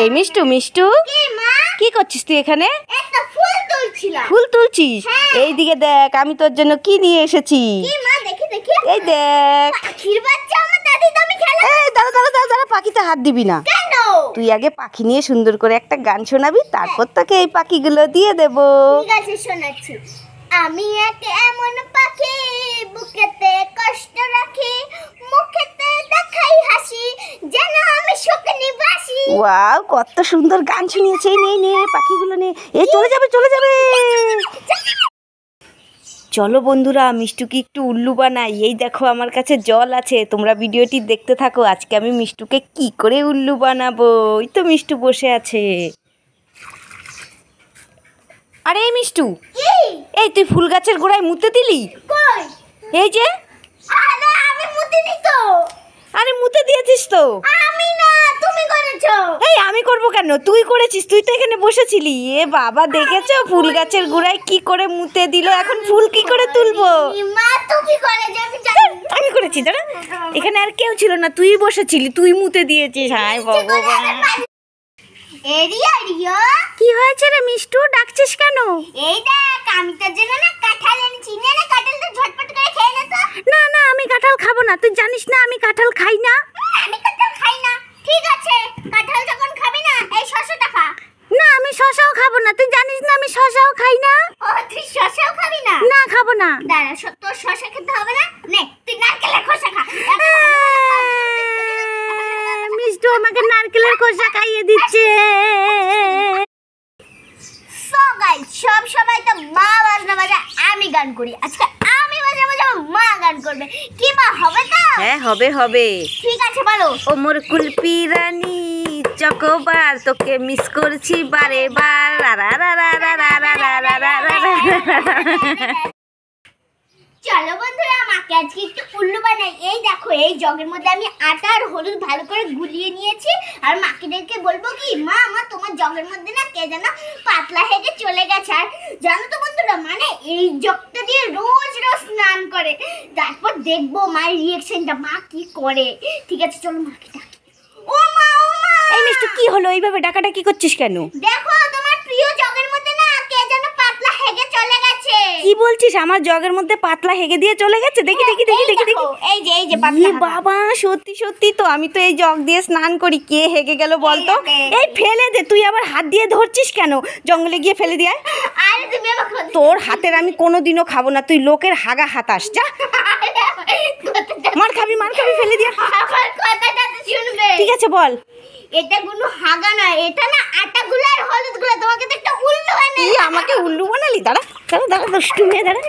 এই মিষ্টু মিষ্টু কি করছিস তুই এখানে? ফুল তুলছিস? এইদিকে দেখ, আমি তোর জন্য কি নিয়ে এসেছি। এই দেখ, দাঁড়া, পাখিতে হাত দিবি না। তুই আগে পাখি নিয়ে সুন্দর করে একটা গান শোনাবি, তারপর তোকে এই পাখিগুলো দিয়ে দেবো। ঠিক আছে, শোনাচ্ছি। আমি এক এমন পাখি, বুকেতে কষ্ট রাখি, মুখেতে দেখাই হাসি, যেন আমি সুখ নিবাসী। ওয়াও, কত সুন্দর গান শুনিয়েছে। নে পাখিগুলো নে। এই চলে যাবে। চলো বন্ধুরা, মিষ্টুকে একটু উল্লু বানাই। এই দেখো আমার কাছে জল আছে, তোমরা ভিডিওটি দেখতে থাকো। আজকে আমি মিষ্টুকে কি করে উল্লু বানাবো। এই তো মিষ্টু বসে আছে। আরে এই মিষ্টু, এই তুই ফুল গাছের গোড়ায় মুতে দিলি? এই যে, আমি মুতিনি তো। আরে মুতে দিয়েছিস তো। আমি না, তুমি করেছো। এই আমি করব কেন? তুই করেছিস, তুই তো এখানে বসেছিলি। এ বাবা, দেখেছো ফুল গাছের গোড়ায় কি করে মুতে দিল। এখন ফুল কি করে তুলবো? মা তুমি করেছো, আমি করেছি। দাঁড়া, এখানে আর কেউ ছিল না, তুই বসেছিলি, তুই মুতে দিয়েছিস। হায় ভগবান। রিয়া, কি হয়েছে রে মিষ্টু, ডাকছিস কেন? এই দেখ, আমি তোর জন্য না কাঁঠাল এনেছি। নে কাঁঠালটা ঝটপট করে খেয়ে নে তো। না, আমি কাঁঠাল খাবো না। তুই জানিস না আমি কাঁঠাল খাই না। আমি কাঁঠাল খাই না। ঠিক আছে, কাঁঠাল যখন খাবি না, এই শসাটা খা। না, আমি শসাও খাবো না। তুই জানিস না আমি শসাও খাই না। ও, তুই শসাও খাবি না? না, খাবো না। দাঁড়া, তোর শসা খেতে হবে না। নে, তুই নারকেলের খোসা খা। মিষ্টু আমাকে নারকেলের খোসা খাইয়ে দিচ্ছে। সো গাইস, সব সময় তো মা বাজনা বাজায়, আমি গান করি। আজকে আমি বাজাবো, মা গান করবে। কি মা, হবে তো? হ্যাঁ, হবে। ঠিক আছে, বলো। ও মোর কুলপি রানী চকোবার, তোকে মিস করছি বারে বার। চলো বন্ধুরা, মাকে আজকে একটু উল্লু বানাই। এই দেখো, এই জগের মধ্যে আমি আটা আর হলুদ ভালো করে গুলিয়ে নিয়েছি। আর মাকে বলবো কি, মা তোমার জগের মধ্যে না কে যেন পাতলা হেগে চলে গেছে। আর জানো তো বন্ধুরা, মানে এই জগটা দিয়ে রোজ স্নান করে। তারপর দেখবো মায়ের রিয়েকশনটা, মা কি করে। ঠিক আছে, চলো মাকে ডাকি। ও মা, এই মিষ্টু, কি হলো? এইভাবে ডাকাডাকি করছিস কেন? দেখো, তোমার প্রিয় জগের মধ্যে না কে যেন পাতলা হেগে চলে গেছে। কি বলছিস? আমার জগের মধ্যে পাতলা হেগে দিয়ে চলে গেছে? দেখি। এই যে পাতলা। বাবা, সত্যি তো। আমি তো এই জগ দিয়ে স্নান করি। কে হেগে গেল বলতো? এই ফেলে দে। তুই আবার হাত দিয়ে ধরছিস কেন? জঙ্গলে গিয়ে ফেলে দিয়ে। আরে তুমি আমাকে, তোর হাতের আমি কোনোদিনও খাবো না। তুই লোকের হাগা হাতাস, যা। মার খাবি, ফেলে দিয়ে। আমার কথাটা তো শুনবে। ঠিক আছে, বল। এটা কোনো হাগা না, এটা না আটা গুলো আর হলুদ গুলো। তোমাকে তো একটা উল্লু বানাই। আমাকে উল্লু বানালি? দাঁড়া, দুষ্টু মেয়ে, দাঁড়া।